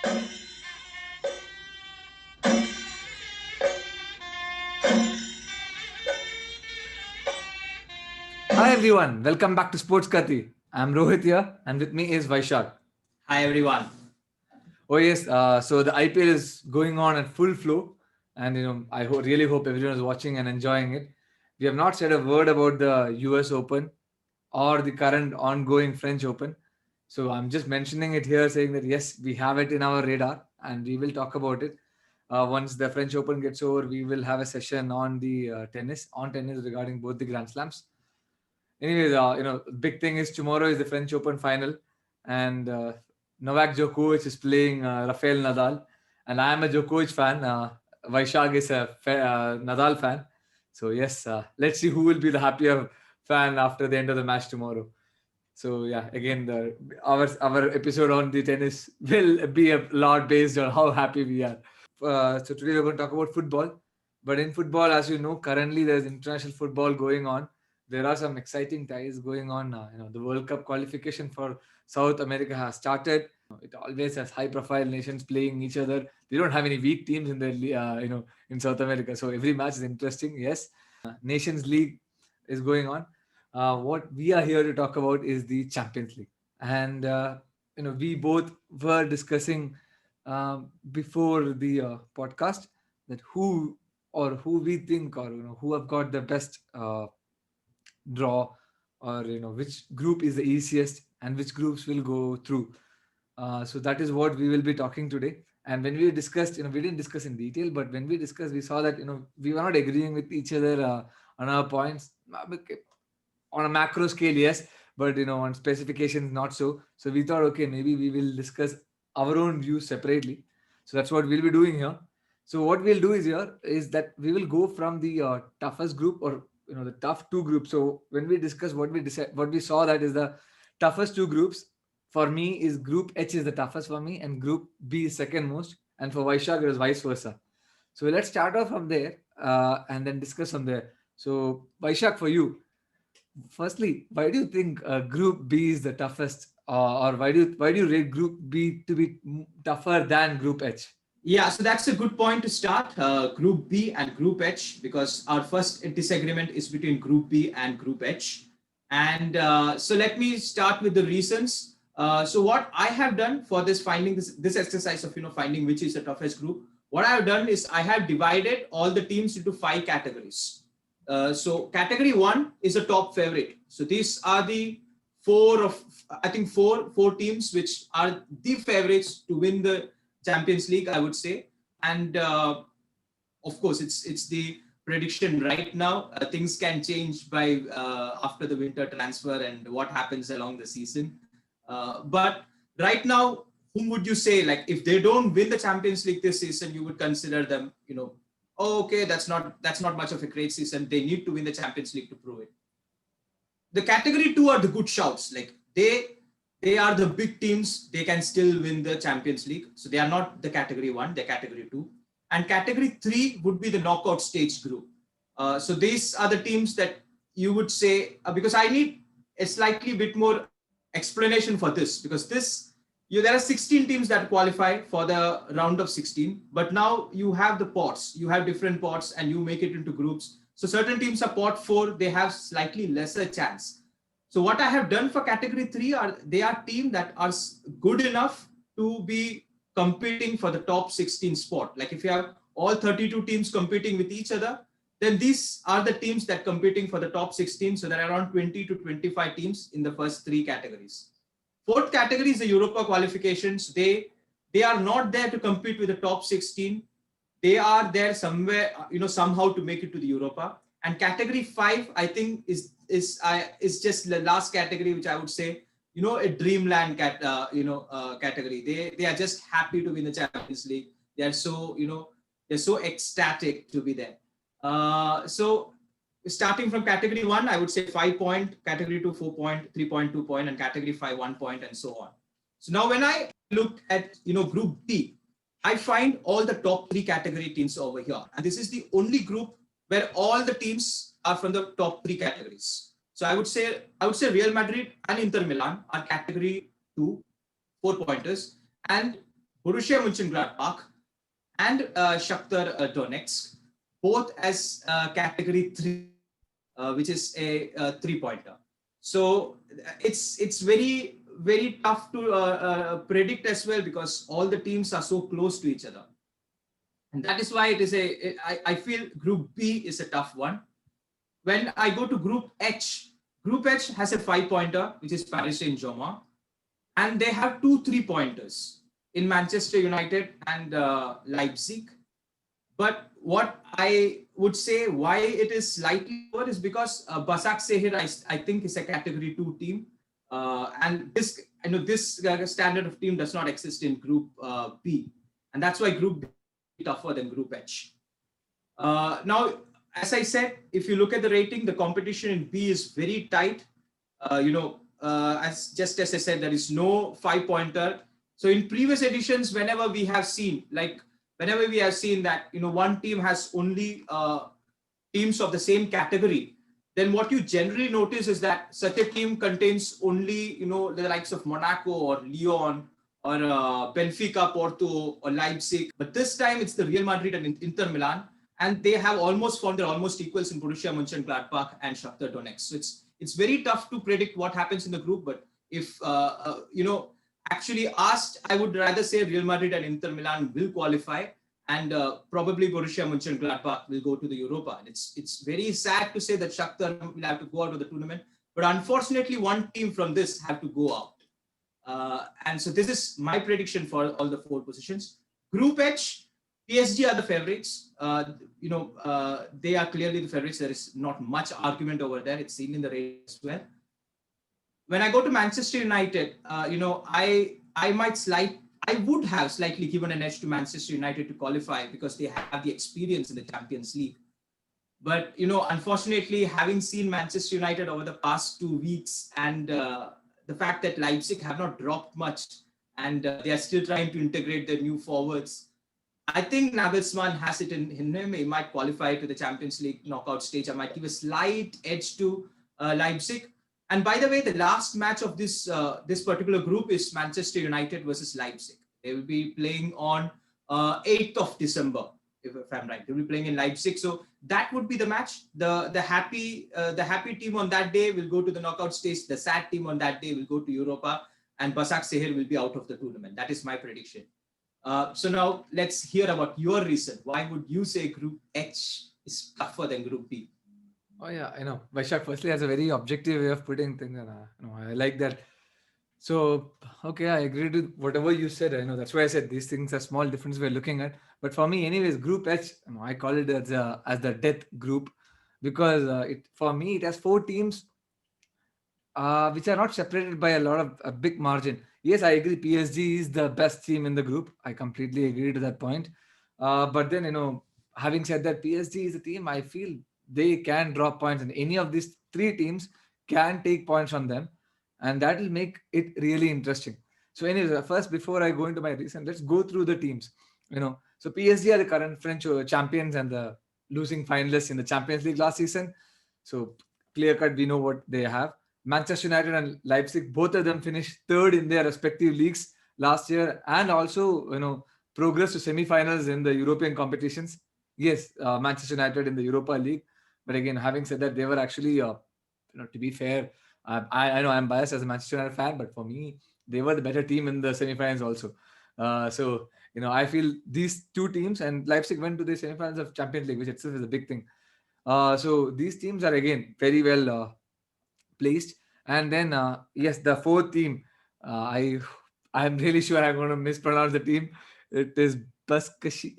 Hi everyone, welcome back to Sports Kathi. I'm Rohit here, and with me is Vaishakh. Hi everyone. Oh yes, so the IPL is going on at full flow, and I really hope everyone is watching and enjoying it. We have not said a word about the US Open or the current ongoing French Open, so I'm just mentioning it here, saying that yes, we have it in our radar, and we will talk about it. Once the French Open gets over, we will have a session on the tennis regarding both the Grand Slams. Anyways, big thing is tomorrow is the French Open final, and Novak Djokovic is playing Rafael Nadal, and I am a Djokovic fan. Vaishakh is a Nadal fan. So yes, let's see who will be the happier fan after the end of the match tomorrow. So yeah, again, our episode on the tennis will be a lot based on how happy we are. So today we're going to talk about football. But in football, as you know, currently there's international football going on. There are some exciting ties going on. The World Cup qualification for South America has started. It always has high-profile nations playing each other. They don't have any weak teams in in South America. So every match is interesting. Yes, Nations League is going on. What we are here to talk about is the Champions League, and we both were discussing before the podcast that who we think, or who have got the best draw, or which group is the easiest and which groups will go through. So that is what we will be talking today. And when we discussed, we didn't discuss in detail, but when we discussed, we saw that we were not agreeing with each other on our points. On a macro scale, yes, but on specifications, not so. So we thought, okay, maybe we will discuss our own views separately. So that's what we'll be doing here. So what we'll do is that we will go from the toughest group, or the tough two groups. So when we discuss what we saw, that is the toughest two groups for me is Group H is the toughest for me, and Group B is second most, and for Vaishak it was vice versa. So let's start off from there and then discuss from there. So Vaishak, for you, firstly, why do you think Group B is the toughest, or why do you rate Group B to be tougher than Group H? Yeah, so that's a good point to start. Group B and Group H, because our first disagreement is between Group B and Group H. And so let me start with the reasons. So what I have done for this finding this exercise of finding which is the toughest group, what I have done is I have divided all the teams into 5 categories. So category 1 is a top favorite. So these are the four teams which are the favorites to win the Champions League, I would say. And of course, it's the prediction right now. Things can change by after the winter transfer and what happens along the season. But right now, whom would you say, like, if they don't win the Champions League this season, you would consider them, oh, okay, that's not much of a great season. They need to win the Champions League to prove it. The category 2 are the good shouts. Like they are the big teams. They can still win the Champions League. So they are not the category 1, they're category 2. And category 3 would be the knockout stage group. So these are the teams that you would say, because I need a slightly bit more explanation for this, because there are 16 teams that qualify for the round of 16, but now you have the pots, you have different pots and you make it into groups. So certain teams are pot 4, they have slightly lesser chance. So what I have done for category 3 they are teams that are good enough to be competing for the top 16 spot. Like if you have all 32 teams competing with each other, then these are the teams that competing for the top 16. So there are around 20 to 25 teams in the first 3 categories. Fourth category is the Europa qualifications. They are not there to compete with the top 16. They are there somewhere, somehow to make it to the Europa. And category 5, I think, is just the last category, which I would say, a dreamland category. They are just happy to win the Champions League. They are so, they're so ecstatic to be there. So starting from category 1, I would say 5 point, category 2, 4 point, 3.2 point, and category 5, 1 point, and so on. So now when I look at, Group D, I find all the top 3 category teams over here. And this is the only group where all the teams are from the top 3 categories. So I would say Real Madrid and Inter Milan are category 2, 4 pointers. And Borussia Mönchengladbach, and Shakhtar Donetsk, both as category 3, which is a three-pointer. So it's very tough to predict as well, because all the teams are so close to each other, and that is why I feel Group B is a tough one. When I go to Group H has a 5-pointer, which is Paris Saint-Germain, and they have 2 3-pointers in Manchester United and Leipzig. But what I would say why it is slightly lower is because Basak Sehir, I think, is a category 2 team. And this, this standard of team does not exist in Group B. And that's why Group B is tougher than Group H. Now, as I said, if you look at the rating, the competition in B is very tight. As I said, there is no 5-pointer. So in previous editions, whenever we have seen that one team has only teams of the same category, then what you generally notice is that such a team contains only the likes of Monaco or Lyon or Benfica, Porto or Leipzig. But this time it's the Real Madrid and Inter Milan, and they have they're almost equals in Borussia Mönchengladbach and Shakhtar Donetsk. So it's very tough to predict what happens in the group. But if actually asked, I would rather say Real Madrid and Inter Milan will qualify, and probably Borussia Mönchengladbach will go to the Europa. And it's very sad to say that Shakhtar will have to go out of the tournament, but unfortunately, one team from this have to go out. And so this is my prediction for all the 4 positions. Group H, PSG are the favorites. They are clearly the favorites. There is not much argument over there. It's seen in the race as well. When I go to Manchester United, I would have slightly given an edge to Manchester United to qualify because they have the experience in the Champions League. But unfortunately, having seen Manchester United over the past 2 weeks, and the fact that Leipzig have not dropped much, and they are still trying to integrate their new forwards, I think Nagelsmann has it in him. He might qualify to the Champions League knockout stage. I might give a slight edge to Leipzig. And by the way, the last match of this particular group is Manchester United versus Leipzig. They will be playing on 8th of December, if I'm right. They will be playing in Leipzig. So that would be the match. The happy team on that day will go to the knockout stage. The sad team on that day will go to Europa, and Basak Sehir will be out of the tournament. That is my prediction. So now let's hear about your reason. Why would you say Group H is tougher than Group B? Oh yeah, I know. Vaishak firstly has a very objective way of putting things, and I like that. So okay, I agree with whatever you said. I know that's why I said these things are small differences we're looking at. But for me, anyways, Group H, I call it as the death group, because for me it has 4 teams which are not separated by a lot of a big margin. Yes, I agree. PSG is the best team in the group. I completely agree to that point. But then, having said that, PSG is a team I feel they can drop points, and any of these 3 teams can take points from them, and that will make it really interesting. So, anyways, first before I go into my reason, let's go through the teams. So PSG are the current French champions and the losing finalists in the Champions League last season. So clear cut, we know what they have. Manchester United and Leipzig, both of them finished third in their respective leagues last year, and also progressed to semi-finals in the European competitions. Yes, Manchester United in the Europa League, but again, having said that, they were actually, to be fair, I know I'm biased as a Manchester United fan, but for me, they were the better team in the semi-finals also. So I feel these 2 teams, and Leipzig went to the semi-finals of Champions League, which itself is a big thing. So these teams are again very well placed. And then yes, the 4th team, I'm really sure I'm going to mispronounce the team. It is Basakashir.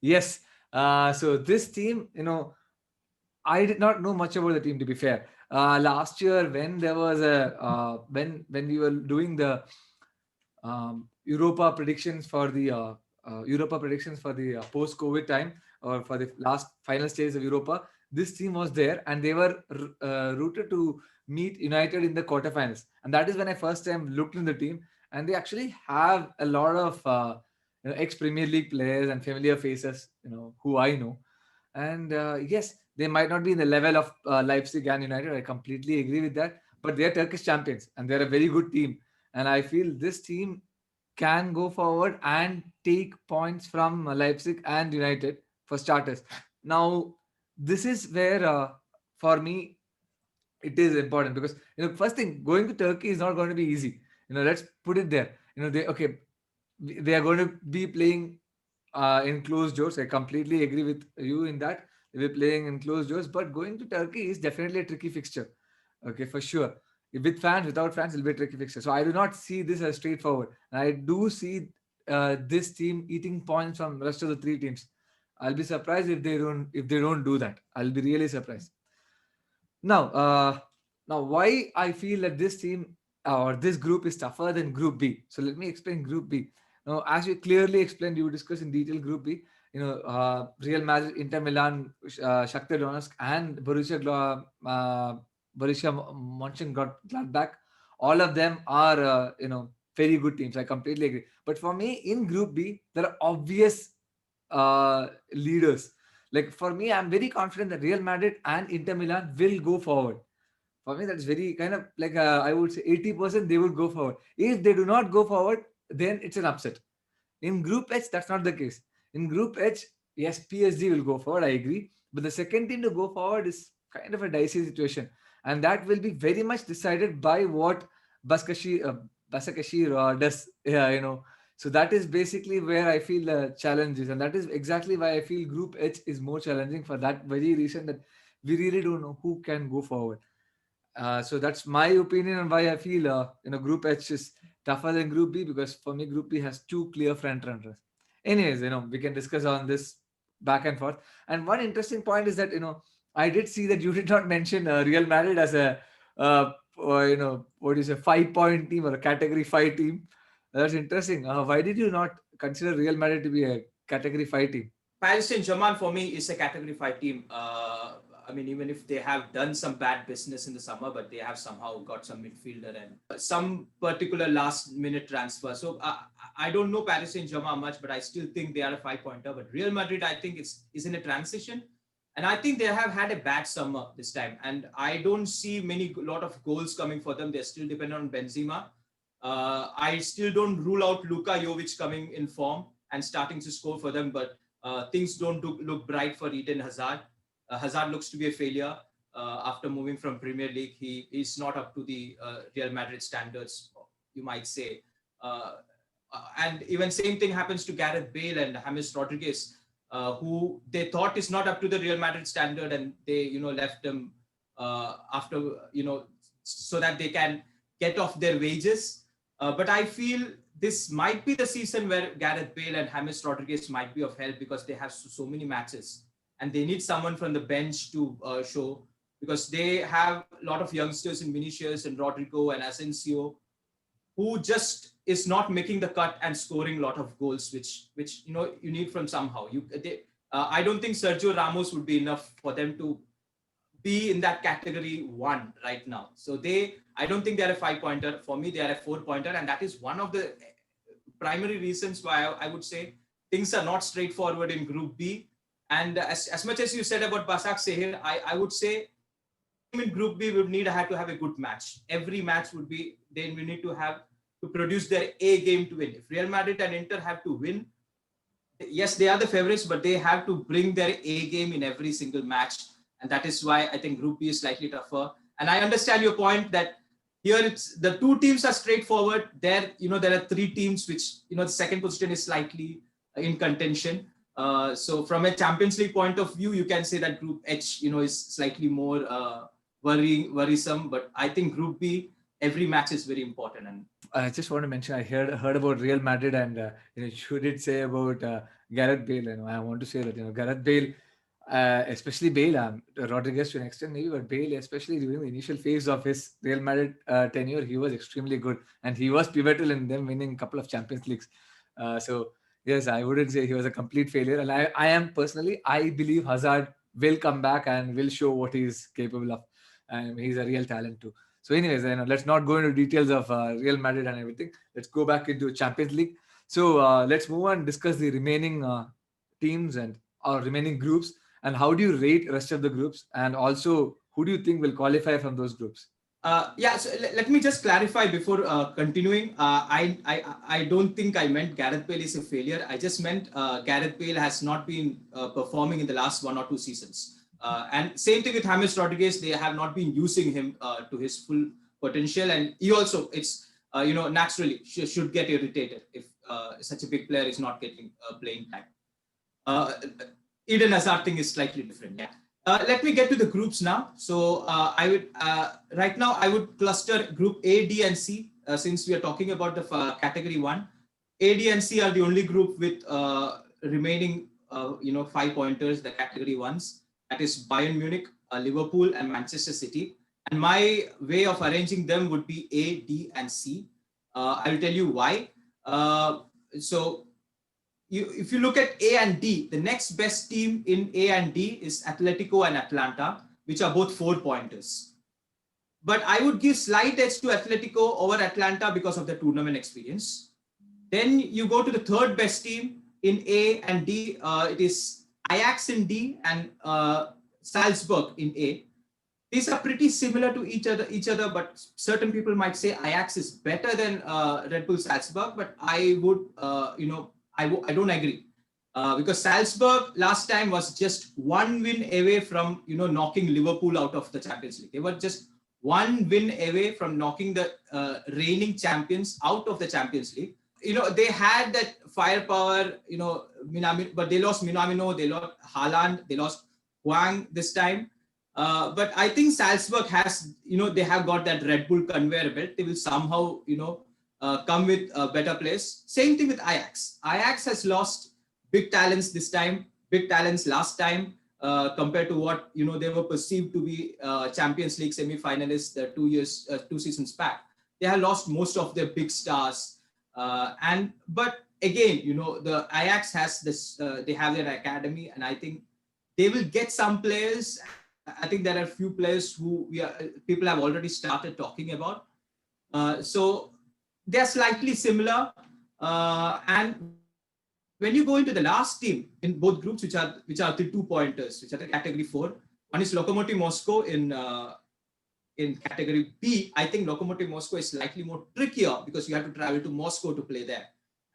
Yes. So this team, I did not know much about the team, to be fair. Last year, when there was when we were doing the Europa predictions for the post-COVID time, or for the last final stage of Europa, this team was there, and they were rooted to meet United in the quarterfinals. And that is when I first time looked in the team, and they actually have a lot of ex-Premier League players and familiar faces, who I know. And yes, they might not be in the level of Leipzig and United. I completely agree with that. But they're Turkish champions, and they're a very good team. and I feel this team can go forward and take points from Leipzig and United for starters. Now, this is where, for me, it is important because first thing, going to Turkey is not going to be easy. Let's put it there. They are going to be playing in closed doors. I completely agree with you in that. They'll be playing in closed doors, but going to Turkey is definitely a tricky fixture. Okay, for sure. With fans, without fans, it'll be a tricky fixture. So I do not see this as straightforward. And I do see this team eating points from rest of the three teams. I'll be surprised if they don't do that. I'll be really surprised. Now, why I feel that this team or this group is tougher than Group B. So let me explain Group B. Now, as you clearly explained, you discussed in detail Group B. Real Madrid, Inter Milan, Shakhtar Donetsk, and Borussia Mönchengladbach. All of them are very good teams. I completely agree. But for me, in Group B, there are obvious leaders. Like for me, I'm very confident that Real Madrid and Inter Milan will go forward. For me, that's very kind of like I would say 80% they would go forward. If they do not go forward, then it's an upset. In Group H, that's not the case. In Group H, yes, PSG will go forward. I agree, but the second team to go forward is kind of a dicey situation, and that will be very much decided by what Baskashir Basakashir does. Yeah, So that is basically where I feel the challenge is, and that is exactly why I feel Group H is more challenging for that very reason that we really don't know who can go forward. So that's my opinion on why I feel Group H is tougher than Group B, because for me Group B has two clear front runners. Anyways, we can discuss on this back and forth. And one interesting point is that I did see that you did not mention Real Madrid as a what is a 5 point team or a category 5 team. That's interesting. Why did you not consider Real Madrid to be a category 5 team? Paris Saint-Germain for me is a category 5 team. I mean, even if they have done some bad business in the summer, but they have somehow got some midfielder and some particular last minute transfer. So I don't know Paris Saint-Germain much, but I still think they are a 5 pointer. But Real Madrid, I think is in a transition. And I think they have had a bad summer this time. And I don't see lot of goals coming for them. They're still dependent on Benzema. I still don't rule out Luka Jovic coming in form and starting to score for them, but things don't look bright for Eden Hazard. Hazard looks to be a failure after moving from Premier League. He is not up to the Real Madrid standards, you might say. And even same thing happens to Gareth Bale and James Rodriguez, who they thought is not up to the Real Madrid standard, and they left them after so that they can get off their wages. But I feel this might be the season where Gareth Bale and James Rodriguez might be of help, because they have so many matches and they need someone from the bench to show, because they have a lot of youngsters in Vinicius and Rodrigo and Asensio, who just is not making the cut and scoring a lot of goals, which you need from somehow. I don't think Sergio Ramos would be enough for them to be in that category 1 right now. So I don't think they're a 5-pointer. For me, they are a 4-pointer, and that is one of the primary reasons why I would say things are not straightforward in Group B. And as much as you said about Basak Sehir, I would say in Group B would have to have a good match. Every match we need to have to produce their A game to win. If Real Madrid and Inter have to win, yes, they are the favorites, but they have to bring their A game in every single match. And that is why I think Group B is slightly tougher. And I understand your point that here the two teams are straightforward. There are three teams which, the second position is slightly in contention. So from a Champions League point of view, you can say that Group H, is slightly more worrisome. But I think Group B, every match is very important. And I just want to mention, I heard about Real Madrid, and you did say about Gareth Bale. I want to say that Gareth Bale, especially Bale, Rodriguez to an extent maybe, but Bale, especially during the initial phase of his Real Madrid tenure, he was extremely good, and he was pivotal in them winning a couple of Champions Leagues. So yes, I wouldn't say he was a complete failure, and I believe Hazard will come back and will show what he's capable of, and he's a real talent too. So, anyways, let's not go into details of Real Madrid and everything. Let's go back into Champions League. So, let's move on and discuss the remaining teams and our remaining groups, and how do you rate rest of the groups, and also who do you think will qualify from those groups? So let me just clarify before continuing. I don't think I meant Gareth Bale is a failure. I just meant Gareth Bale has not been performing in the last 1 or 2 seasons. And same thing with James Rodriguez. They have not been using him to his full potential. And he also, it's, naturally should get irritated if such a big player is not getting playing time. Uh, Eden Hazard thing is slightly different. Yeah. Let me get to the groups now. So I would right now I would cluster group A, D, and C since we are talking about the category one. A, D, and C are the only group with remaining 5 pointers, the category ones. That is Bayern Munich, Liverpool, and Manchester City. And my way of arranging them would be A, D, and C. I will tell you why. So if you look at A and D, the next best team in A and D is Atletico and Atalanta, which are both 4 pointers. But I would give slight edge to Atletico over Atalanta because of the tournament experience. Then you go to the third best team in A and D. It is Ajax in D and Salzburg in A. These are pretty similar to each other, but certain people might say Ajax is better than Red Bull Salzburg. But I would, I don't agree because Salzburg last time was just one win away from knocking Liverpool out of the Champions League. They were just one win away from knocking the reigning champions out of the Champions League. They had that firepower, but they lost Minamino, they lost Haaland, they lost Hwang this time. But I think Salzburg has, they have got that Red Bull conveyor belt. They will somehow, come with a better place. Same thing with Ajax. Ajax has lost big talents this time, big talents last time, compared to what, they were perceived to be Champions League semi-finalists 2 seasons back. They have lost most of their big stars. But again, the Ajax has this, they have their academy, and I think they will get some players. I think there are a few players who people have already started talking about. So they're slightly similar. And when you go into the last team in both groups, which are the 2 pointers, which are the category 4, one is Lokomotiv Moscow in category B. I think Lokomotiv Moscow is slightly more trickier because you have to travel to Moscow to play there,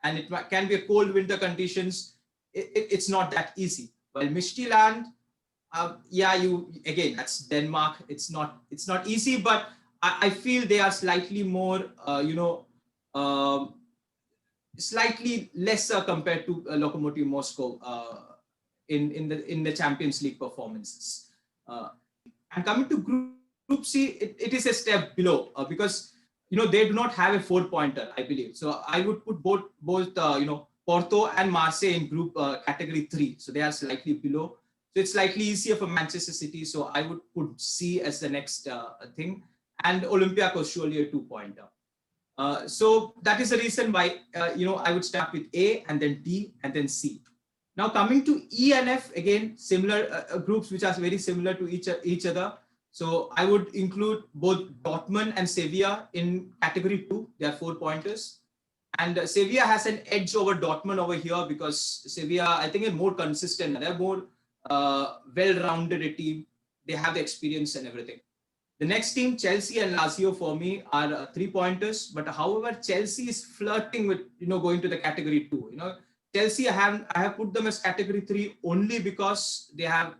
and it can be a cold winter conditions. It's not that easy. While Midtjylland, that's Denmark. It's not easy, but I feel they are slightly more, slightly lesser compared to Lokomotiv Moscow in the Champions League performances. And coming to Group C, it is a step below because they do not have a 4-pointer, I believe. So I would put both Porto and Marseille in group category 3. So they are slightly below. So it's slightly easier for Manchester City. So I would put C as the next thing. And Olympiacos surely a 2-pointer. So that is the reason why, I would start with A and then D and then C. Now coming to E and F, again, similar groups which are very similar to each other. So I would include both Dortmund and Sevilla in category 2. They are 4-pointers. And Sevilla has an edge over Dortmund over here because Sevilla, I think, is more consistent. They're more well-rounded team. They have the experience and everything. The next team, Chelsea and Lazio, for me are 3-pointers. But however, Chelsea is flirting with going to the category 2. Chelsea, I have put them as category 3 only because they have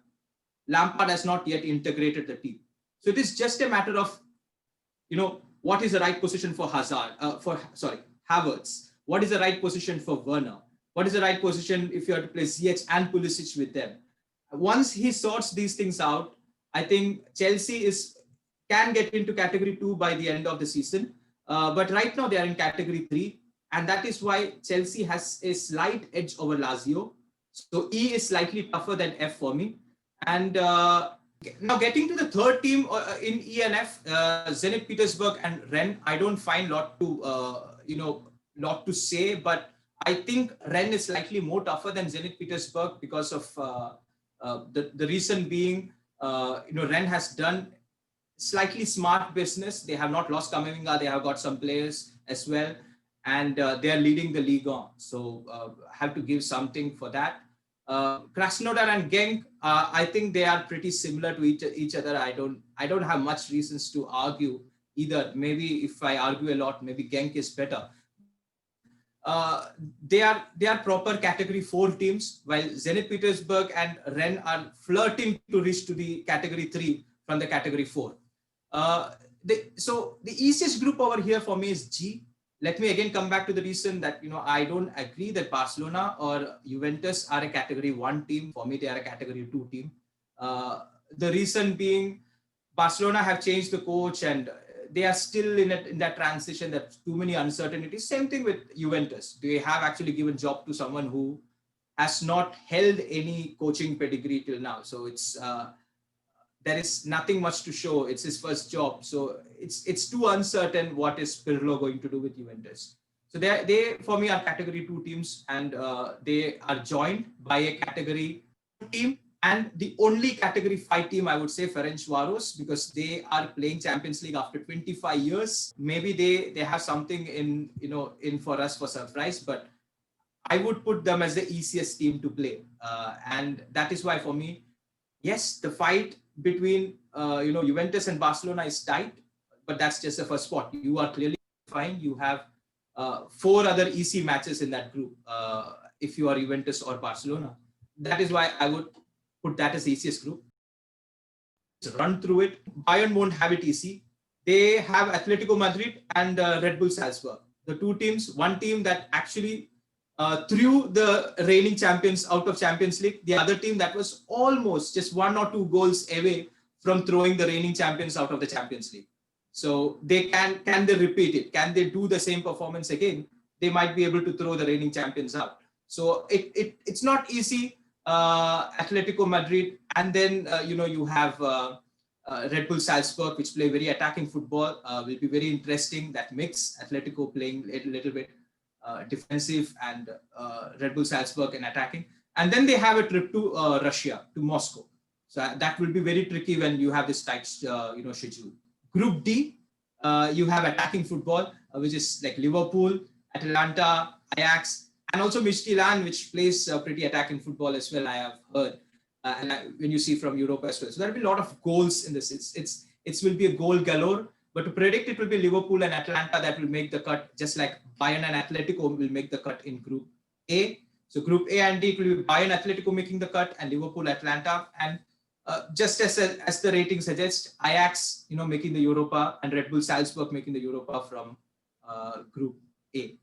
Lampard has not yet integrated the team. So it is just a matter of what is the right position for Havertz. What is the right position for Werner? What is the right position if you have to play Ziyech and Pulisic with them? Once he sorts these things out, I think Chelsea can get into category 2 by the end of the season. But right now they are in category 3. And that is why Chelsea has a slight edge over Lazio. So E is slightly tougher than F for me. And now getting to the third team in E and F, Zenit Petersburg and Rennes, I don't find lot to say, but I think Rennes is slightly more tougher than Zenit Petersburg because of the reason being, Rennes has done slightly smart business. They have not lost Kamavinga. They have got some players as well, and they are leading the league on. So have to give something for that. Krasnodar and Genk, I think they are pretty similar to each other. I don't have much reasons to argue either. Maybe if I argue a lot, maybe Genk is better. But they are proper category 4 teams, while Zenit Petersburg and Rennes are flirting to reach to the category 3 from the category 4. So the easiest group over here for me is G. Let me again come back to the reason that I don't agree that Barcelona or Juventus are a category 1 team. For me, they are a category 2 team. The reason being, Barcelona have changed the coach and they are still in that transition. That too many uncertainties. Same thing with Juventus. They have actually given job to someone who has not held any coaching pedigree till now. So it's there is nothing much to show. It's his first job, so it's too uncertain what is Pirlo going to do with Juventus. So they for me are category 2 teams, and they are joined by a category 4 team and the only category 5 team, I would say, Ferencvaros, because they are playing Champions League after 25 years. Maybe they have something in for us for surprise, but I would put them as the easiest team to play, and that is why for me, yes, the fight between Juventus and Barcelona is tight, but that's just the first spot. You are clearly fine. You have 4 other easy matches in that group if you are Juventus or Barcelona. That is why I would put that as the easiest group. Run through it. Bayern won't have it easy. They have Atletico Madrid and Red Bull Salzburg. The 2 teams, one team that actually threw the reigning champions out of Champions League. The other team that was almost just 1 or 2 goals away from throwing the reigning champions out of the Champions League. So they can they repeat it? Can they do the same performance again? They might be able to throw the reigning champions out. So it's not easy. Atletico Madrid, and then you have Red Bull Salzburg, which play very attacking football. Will be very interesting. That mix, Atletico playing a little bit defensive and Red Bull Salzburg and attacking. And then they have a trip to Russia, to Moscow. So that will be very tricky when you have this tight schedule. Group D, you have attacking football, which is like Liverpool, Atalanta, Ajax, and also Midtjylland, which plays pretty attacking football as well, I have heard. When you see from Europe as well. So there will be a lot of goals in this. It will be a goal galore. But to predict, it will be Liverpool and Atalanta that will make the cut, just like Bayern and Atletico will make the cut in Group A. So Group A and D, it will be Bayern, Atletico making the cut, and Liverpool, Atlanta. And just as the rating suggests, Ajax, making the Europa, and Red Bull Salzburg making the Europa from Group A.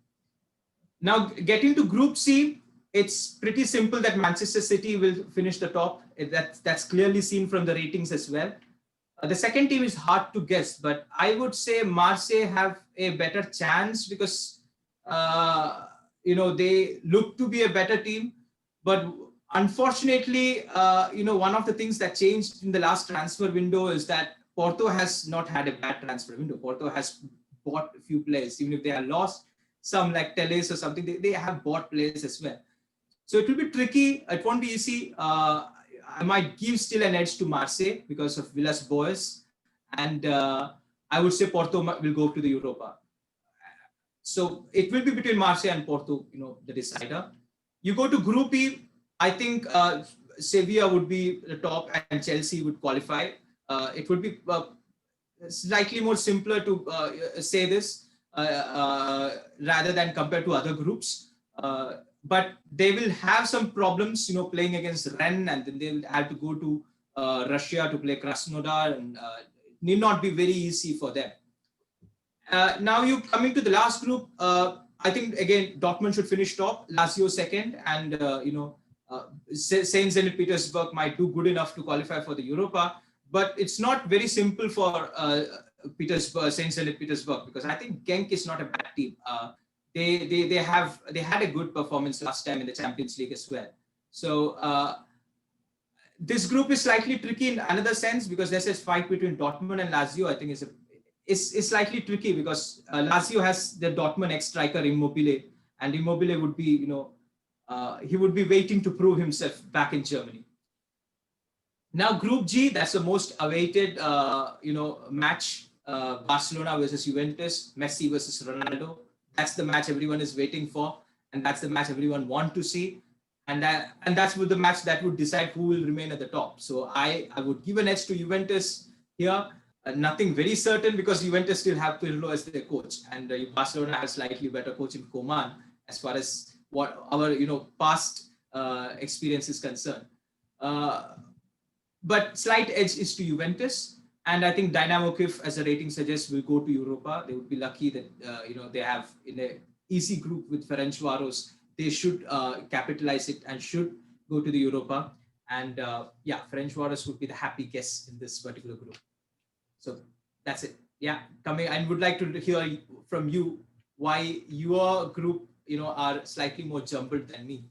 Now, getting to Group C, it's pretty simple that Manchester City will finish the top. That's clearly seen from the ratings as well. The second team is hard to guess, but I would say Marseille have a better chance because they look to be a better team. But unfortunately, one of the things that changed in the last transfer window is that Porto has not had a bad transfer window. Porto has bought a few players, even if they are lost. Some like Teles or something, they have bought players as well. So it will be tricky. It won't be easy. I might give still an edge to Marseille because of Villas-Boas, and I would say Porto will go to the Europa. So it will be between Marseille and Porto, the decider. You go to Group E, I think Sevilla would be the top and Chelsea would qualify. It would be slightly more simpler to say this rather than compared to other groups. But they will have some problems, playing against Rennes, and then they will have to go to Russia to play Krasnodar, and need not be very easy for them. Now you coming to the last group, I think again Dortmund should finish top, Lazio second, and Saint Zenit Petersburg might do good enough to qualify for the Europa. But it's not very simple for Saint Zenit Petersburg, because I think Genk is not a bad team. They had a good performance last time in the Champions League as well. So this group is slightly tricky in another sense, because there's a fight between Dortmund and Lazio. I think it's slightly tricky because Lazio has the Dortmund ex-striker Immobile, and Immobile would be he would be waiting to prove himself back in Germany. Now Group G, that's the most awaited match. Barcelona versus Juventus, Messi versus Ronaldo. That's the match everyone is waiting for, and that's the match everyone wants to see, and that's the match that would decide who will remain at the top. So I would give an edge to Juventus here. Nothing very certain because Juventus still have Pirlo as their coach, and Barcelona has slightly better coach in Coman as far as what our past experience is concerned. Uh, but slight edge is to Juventus, and I think Dynamo Kiev, as the rating suggests, will go to Europa. They would be lucky that they have in a easy group with Ferencvaros. They should capitalize it and should go to the Europa. And yeah, Ferencvaros would be the happy guess in this particular group. So that's it. Yeah, coming. I would like to hear from you why your group, are slightly more jumbled than me.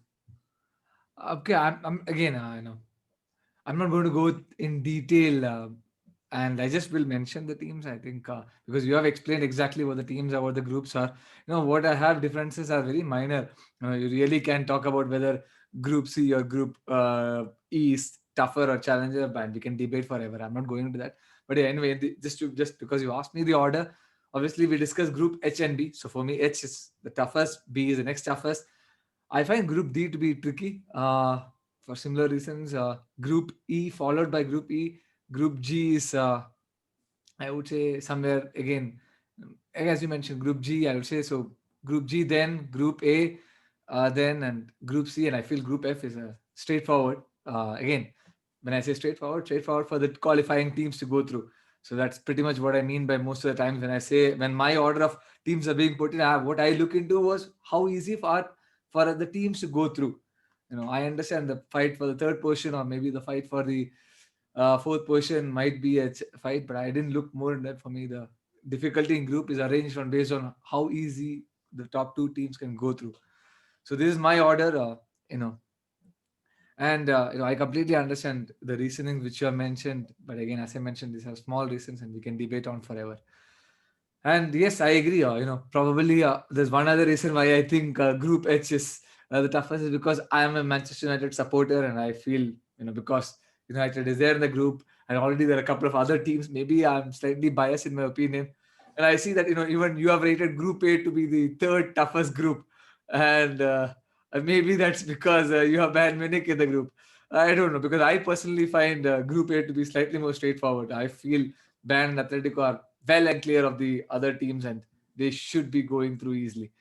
Okay, I'm again, I'm not going to go in detail, and I just will mention the teams. I think because you have explained exactly what the teams are, what the groups are. What I have differences are very minor. You really can talk about whether Group C or Group E is tougher or challenger band. We can debate forever. I'm not going into that. But yeah, anyway, just because you asked me the order, obviously we discussed Group H and B. So for me, H is the toughest, B is the next toughest. I find Group D to be tricky for similar reasons. Group E followed by Group E. Group G is, I would say, somewhere again, as you mentioned, Group G, I would say so. Group G, then Group A, then and Group C, and I feel Group F is straightforward. Again, when I say straightforward for the qualifying teams to go through. So that's pretty much what I mean by most of the times when I say when my order of teams are being put in. What I look into was how easy for the teams to go through. I understand the fight for the third position or maybe the fight for the fourth position might be a fight, but I didn't look more in that. For me, the difficulty in group is arranged on based on how easy the top two teams can go through. So this is my order, you know, and I completely understand the reasoning which you have mentioned. But again, as I mentioned, these are small reasons, and we can debate on forever. And yes, I agree. Probably there's one other reason why I think Group H is the toughest is because I am a Manchester United supporter, and I feel because United is there in the group, and already there are a couple of other teams. Maybe I'm slightly biased in my opinion, and I see that even you have rated Group A to be the third toughest group, and maybe that's because you have Bayern Munich in the group. I don't know because I personally find Group A to be slightly more straightforward. I feel Bayern and Atletico are well and clear of the other teams and they should be going through easily.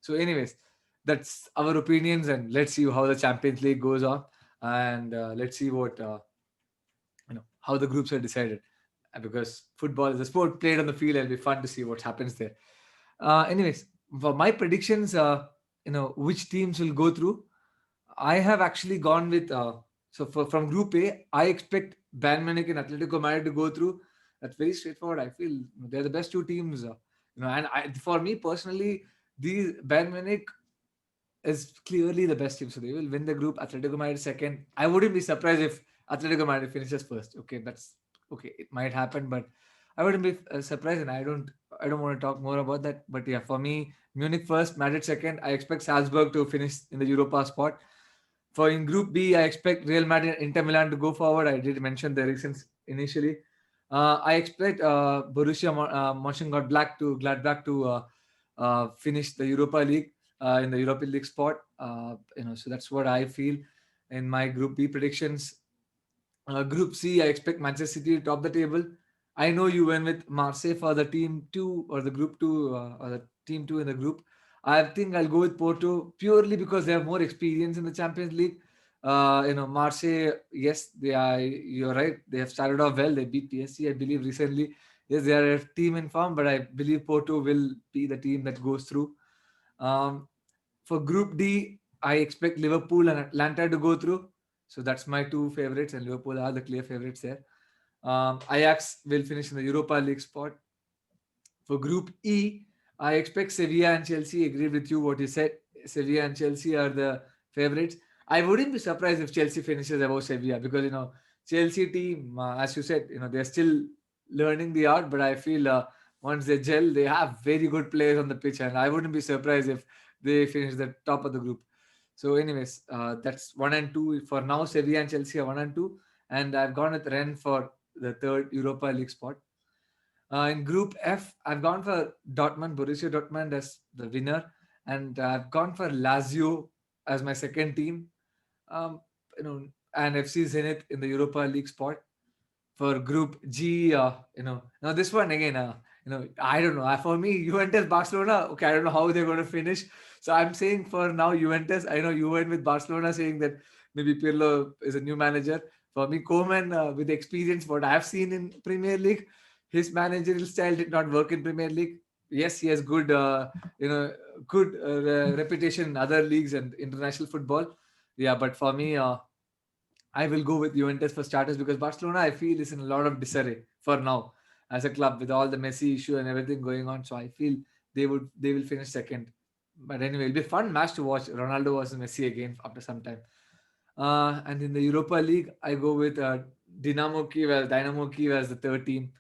So, anyways, that's our opinions, and let's see how the Champions League goes on, and let's see what how the groups are decided. Because football is a sport played on the field, and it'll be fun to see what happens there. Anyways, for my predictions, which teams will go through. I have actually gone with from Group A. I expect Bayern Munich and Atletico Madrid to go through. That's very straightforward. I feel they're the best two teams. For me personally, these Bayern Munich is clearly the best team, so they will win the group. Atletico Madrid second. I wouldn't be surprised if Atletico Madrid finishes first. Okay, that's okay. It might happen, but I wouldn't be surprised, and I don't want to talk more about that. But yeah, for me, Munich first, Madrid second. I expect Salzburg to finish in the Europa spot. For in Group B, I expect Real Madrid and Inter Milan to go forward. I did mention the reasons initially. I expect Gladbach to finish the Europa League in the European League spot. So that's what I feel in my Group B predictions. Group C, I expect Manchester City to top the table. I know you went with Marseille for the team two or the group two or the team two in the group. I think I'll go with Porto purely because they have more experience in the Champions League. Marseille, yes, they are. You're right. They have started off well. They beat PSG, I believe, recently. Yes, they are a team in form, but I believe Porto will be the team that goes through. Um, for Group D, I expect Liverpool and Atlanta to go through. So that's my two favorites, and Liverpool are the clear favorites there. Ajax will finish in the Europa League spot. For Group E, I expect Sevilla and Chelsea. Agree with you what you said. Sevilla and Chelsea are the favorites. I wouldn't be surprised if Chelsea finishes above Sevilla because Chelsea team, as you said, they're still learning the art. But I feel once they gel, they have very good players on the pitch, and I wouldn't be surprised if they finish the top of the group. So, anyways, that's one and two for now. Sevilla and Chelsea are one and two, and I've gone with Ren for the third Europa League spot. In Group F, I've gone for Borussia Dortmund as the winner, and I've gone for Lazio as my second team. Um, and FC Zenit in the Europa League spot. for Group G, now this one again, I don't know. For me, Juventus, Barcelona. Okay, I don't know how they're going to finish. So I'm saying for now, Juventus. I know you went with Barcelona, saying that maybe Pirlo is a new manager. For me, Koeman, with experience, what I've seen in Premier League, his managerial style did not work in Premier League. Yes, he has good, good reputation in other leagues and international football. Yeah, but for me, I will go with Juventus for starters because Barcelona, I feel, is in a lot of disarray for now as a club with all the Messi issue and everything going on. So I feel they will finish second. But anyway, it'll be a fun match to watch. Ronaldo versus Messi again after some time. And in the Europa League, I go with Dynamo Kiev as the third team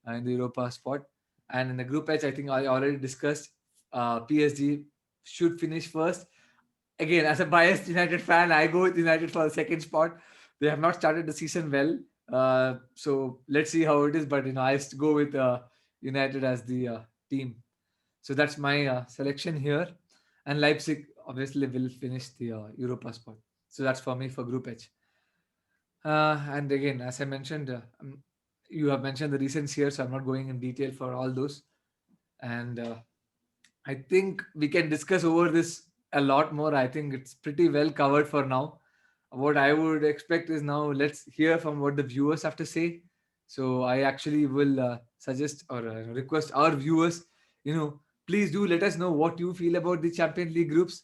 in the Europa spot. And in the group H, I think I already discussed. PSG should finish first. Again, as a biased United fan, I go with United for the second spot. They have not started the season well, so let's see how it is. But I go with United as the team. So that's my selection here, and Leipzig obviously will finish the Europa spot. So that's for me for Group H. And again, as I mentioned, you have mentioned the reasons here, so I'm not going in detail for all those. And I think we can discuss over this a lot more. I think it's pretty well covered for now. What I would expect is now let's hear from what the viewers have to say. So I actually will suggest or request our viewers, please do let us know what you feel about the Champions League groups.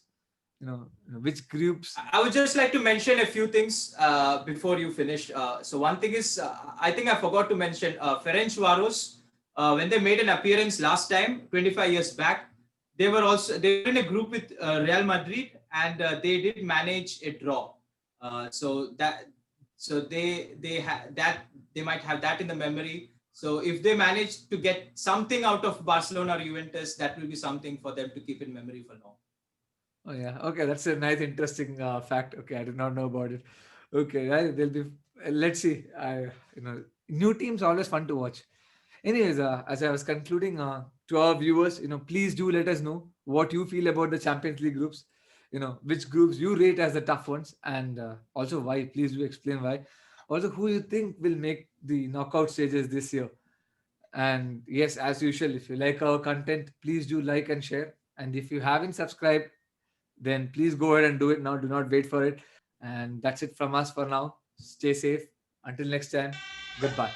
Which groups. I would just like to mention a few things before you finish. So one thing is, I think I forgot to mention Ferencvaros. When they made an appearance last time, 25 years back, they were in a group with Real Madrid, and they did manage a draw. So they might have that in the memory. So if they manage to get something out of Barcelona or Juventus, that will be something for them to keep in memory for now. Oh yeah, okay, that's a nice, interesting fact. Okay, I did not know about it. Okay, they'll be. Let's see. New teams are always fun to watch. Anyways, as I was concluding, to our viewers, please do let us know what you feel about the Champions League groups. Which groups you rate as the tough ones, and also why. Please do explain why. Also, who you think will make the knockout stages this year. And yes, as usual, if you like our content, please do like and share. And if you haven't subscribed, then please go ahead and do it now. Do not wait for it. And that's it from us for now. Stay safe. Until next time, goodbye.